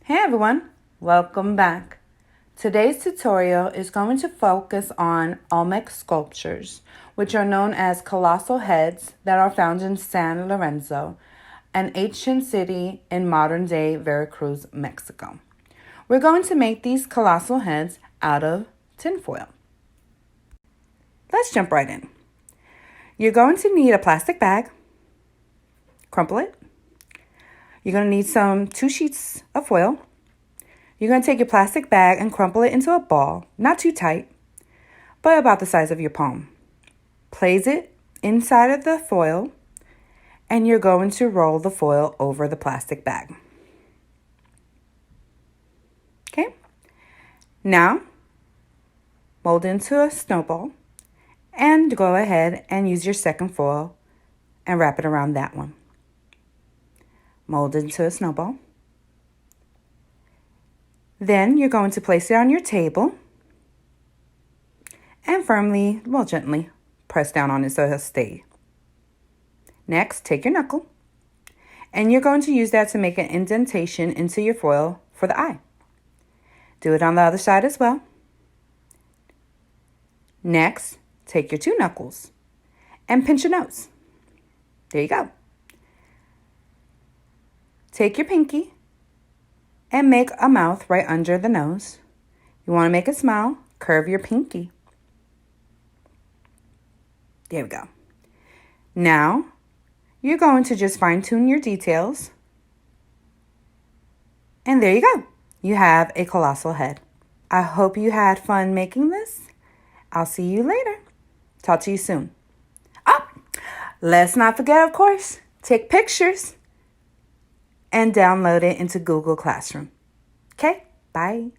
Hey everyone, welcome back. Today's tutorial is going to focus on Olmec sculptures, which are known as colossal heads that are found in San Lorenzo, an ancient city in modern-day Veracruz, Mexico. We're going to make these colossal heads out of tinfoil. Let's jump right in. You're going to need a plastic bag, crumple it. You're going to need 2 sheets of foil. You're going to take your plastic bag and crumple it into a ball, not too tight, but about the size of your palm. Place it inside of the foil, and you're going to roll the foil over the plastic bag. Okay? Now, mold into a snowball, and go ahead and use your second foil and wrap it around that one. Mold into a snowball. Then you're going to place it on your table and gently press down on it so it'll stay. Next, take your knuckle and you're going to use that to make an indentation into your foil for the eye. Do it on the other side as well. Next, take your 2 knuckles and pinch your nose. There you go. Take your pinky and make a mouth right under the nose. You want to make a smile, curve your pinky. There we go. Now, you're going to just fine-tune your details. And there you go. You have a colossal head. I hope you had fun making this. I'll see you later. Talk to you soon. Oh, let's not forget, of course, take pictures and download it into Google Classroom. Okay, bye.